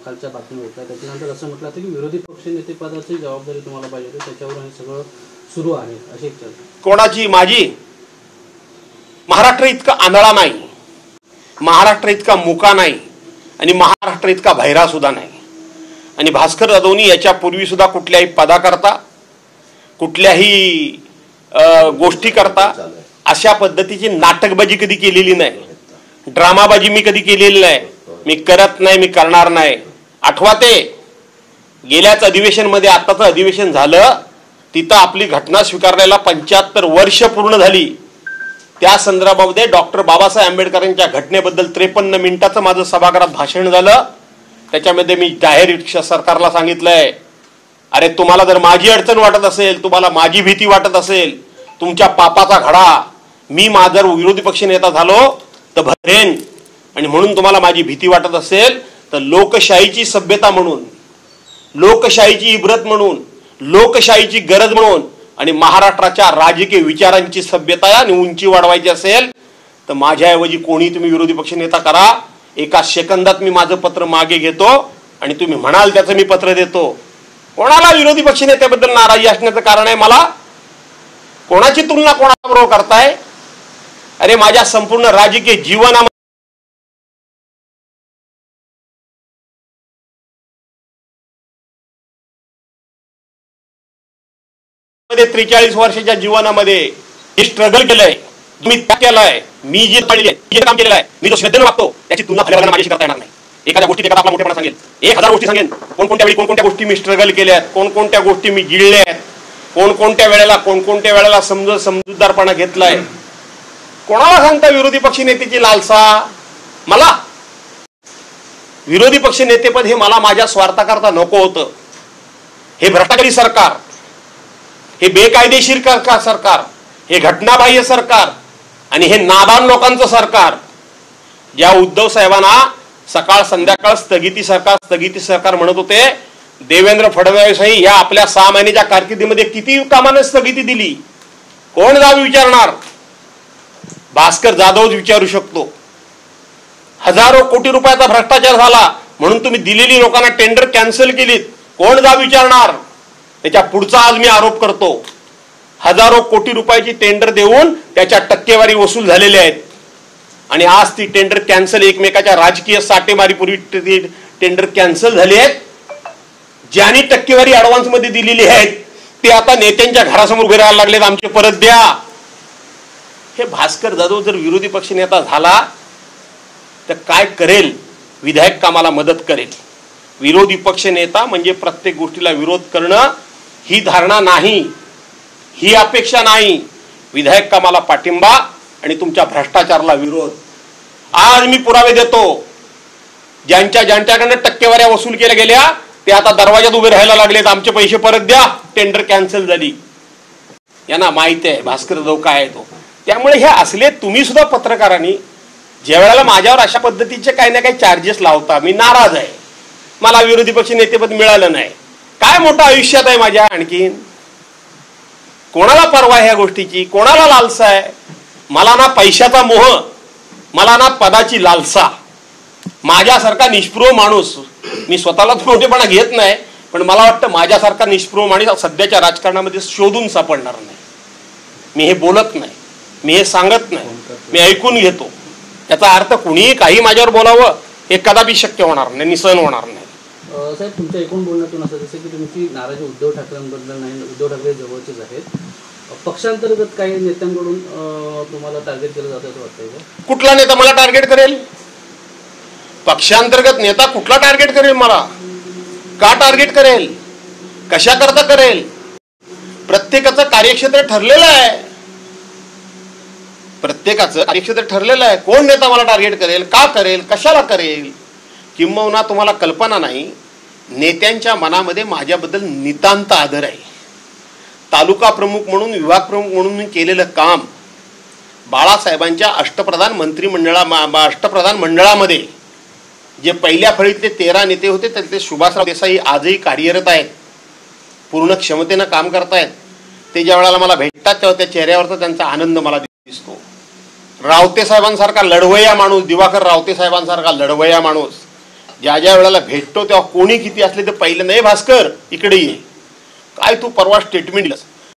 खालच्या बातम्या होत्या, त्याच्यानंतर असं म्हटलं होतं की विरोधी पक्षनेते पदाची जबाबदारी तुम्हाला पाहिजे होती, त्याच्यावर हे सगळं सुरू आहे अशी एक चर्चा. कोणाची? माझी? महाराष्ट्र इतका आंधळा नाही, महाराष्ट्र इतका मुका नाही आणि महाराष्ट्र इतका भैरा सुद्धा नाही. आणि भास्कर जाधवनी याच्यापूर्वी सुद्धा कुठल्याही पदाकरता कुठल्याही गोष्टी करता अशा पद्धतीची नाटकबाजी कधी केलेली नाही, ड्रामाबाजी मी कधी केलेली नाही, मी करत नाही, मी करणार नाही. आठवा ते गेल्याच अधिवेशनमध्ये आताचं अधिवेशन झालं, तिथं आपली घटना स्वीकारल्याला 75 वर्ष पूर्ण झाली. त्या संदर्भामध्ये डॉक्टर बाबासाहेब आंबेडकरांच्या घटनेबद्दल 53 मिनिटाचं माझं सभागृहात भाषण झालं. त्याच्यामध्ये मी जाहीर सरकारला सांगितलंय, अरे तुम्हाला जर माझी अडचण वाटत असेल, तुम्हाला माझी भीती वाटत असेल, तुमच्या पापाचा घडा मी जर विरोधी पक्ष नेता झालो तर भरेन, आणि म्हणून तुम्हाला माझी भीती वाटत असेल तर लोकशाहीची सभ्यता म्हणून, लोकशाहीची इब्रत म्हणून, लोकशाहीची गरज म्हणून आणि महाराष्ट्राच्या राजकीय विचारांची सभ्यता आणि उंची वाढवायची असेल तर माझ्याऐवजी कोणी तुम्ही विरोधी पक्ष नेता करा. एका सेकंदात मी माझं पत्र मागे घेतो आणि तुम्ही म्हणाल त्याचं मी पत्र देतो. कोणाला विरोधी पक्ष नेत्याबद्दल नाराजी असण्याचं कारण आहे? मला कोणाची तुलना कोणाबरोबर करताय? अरे माझ्या संपूर्ण राजकीय जीवनामध्ये 43 वर्षाच्या जीवनामध्ये स्ट्रगल केलंय, तुम्ही त्या केलाय, मी जे काम केलेलं आहे, मी जो श्रद्धेने वागतो त्याची तुलना भल्याला माझ्याशी करता येणार नाही. एखाद्या गोष्टीत एखादा आपला मोठेपणा सांगेल, 1000 गोष्टी सांगेन, कोणकोणत्या वेळी कोणकोणत्या गोष्टी मी स्ट्रगल केल्या आहेत, कोणकोणत्या गोष्टी मी गिळल्या आहेत, कोणकोणत्या वेळेला समजूतदारपणा घेतलाय. कोणाला सांगता विरोधी पक्ष नेत्याची लालसा? मला विरोधी पक्ष नेतेपद हे मला माझ्या स्वार्थाकरता नको होतं. हे भ्रष्टाचारी सरकार, हे बेकायदेशीर सरकार, हे घटनाबाह्य सरकार आणि हे नादान लोकांचं सरकार, ज्या उद्धव साहेबांना सकाळ संध्याकाळ स्थगिती सरकार म्हणत होते, देवेंद्र फडणवीसही या आपल्या 6 महिन्याच्या कारकिर्दीमध्ये किती कामाने स्थगिती दिली? कोण जाऊन विचारणार? भास्कर जाधव विचारू शकतो. हजारो कोटी रुपयाचा भ्रष्टाचार झाला म्हणून तुम्ही दिलेली लोकांना टेंडर कॅन्सल केलीत, कोण जाऊन विचारणार? त्याच्या पुढचा आज मी आरोप करतो, हजारो कोटी रुपयाची टेंडर देऊन त्याच्या टक्केवारी वसूल झालेल्या आहेत आणि आज ती टेंडर कॅन्सल, एकमेकाच्या राजकीय साठेमारीपूर्वी टेंडर कॅन्सल झाली आहेत. ज्यांनी टक्केवारी ऍडव्हान्स मध्ये दिलेली आहेत ते आता नेत्यांच्या घरासमोर उभे राहायला लागलेत, आमचे परत द्या. हे भास्कर जाधव जर विरोधी पक्ष नेता झाला तर काय करेल? विधायक कामाला मदत करेल. विरोधी पक्ष नेता म्हणजे प्रत्येक गोष्टीला विरोध करणं ही धारणा नाही, ही अपेक्षा नाही. विधायक कामाला पाठिंबा आणि तुमच्या भ्रष्टाचाराला विरोध. आज मी पुरावे देतो, ज्यांच्याकडनं टक्केवाऱ्या वसूल केल्या गेल्या ते आता दरवाजात उभे राहायला लागलेत, आमचे पैसे परत द्या, टेंडर कॅन्सल झाली. यांना माहिती आहे भास्कर जाधव काय आहे तो. त्यामुळे हे असले तुम्ही सुद्धा पत्रकारांनी ज्या वेळेला माझ्यावर अशा पद्धतीचे काही ना काही चार्जेस लावता, मी नाराज आहे. मला विरोधी पक्ष नेतेपद मिळालं नाही, काय मोठं आयुष्यात आहे माझ्या आणखीन? कोणाला परवा ह्या गोष्टीची? कोणाला लालसा आहे? मला ना पैशाचा मोह, मला ना पदाची लालसा. माझ्यासारखा निष्पृह माणूस, मी स्वतःला मोठेपणा घेत नाही, पण मला वाटतं माझ्यासारखा निष्पृह माणूस सध्याच्या राजकारणामध्ये शोधून सापडणार नाही. मी हे बोलत नाही, मी हे सांगत नाही, मी ऐकून घेतो. त्याचा अर्थ कुणीही काही माझ्यावर बोलावं हे कदापि शक्य होणार नाही, निसहन होणार नाही. साहेब, तुमच्या एकूण बोलण्यातून असं दिसतं की तुमची नाराजी उद्धव ठाकरेंबद्दल नाही, उद्धव ठाकरे जवळचेच आहेत. पक्षांतर्गत काही नेत्यांकडून तुम्हाला टार्गेट केलं जातं असं वाटतंय का? कुठला नेता मला टार्गेट करेल? पक्षांतर्गत नेता कुठला टार्गेट करेल मला? का टार्गेट करेल? कशा करता करेल? प्रत्येकाचं कार्यक्षेत्र ठरलेलं आहे, प्रत्येकाचं कार्यक्षेत्र ठरलेलं आहे. कोण नेता मला टार्गेट करेल? का करेल? कशाला करेल? किंबहुना तुम्हाला कल्पना नाही, नेत्यांच्या मनामध्ये माझ्याबद्दल नितांत आदर आहे. तालुका प्रमुख म्हणून, विभाग प्रमुख म्हणून मी केलेलं काम, बाळासाहेबांच्या अष्टप्रधान मंडळामध्ये जे पहिल्या फळीतले 13 नेते होते त्यातले सुभाषराव देसाई आजही कार्यरत आहेत, पूर्ण क्षमतेनं काम करतायत. ते ज्या वेळेला मला भेटतात तेव्हा त्या चेहऱ्यावरचा त्यांचा आनंद मला दिसतो. रावते साहेबांसारखा लढवय्या माणूस, दिवाकर रावते साहेबांसारखा लढवय्या माणूस ज्या ज्या वेळेला भेटतो तेव्हा कोणी किती असले तर पहिल्यांदा, भास्कर इकडे ये, काय तू परवा स्टेटमेंट दिलंस,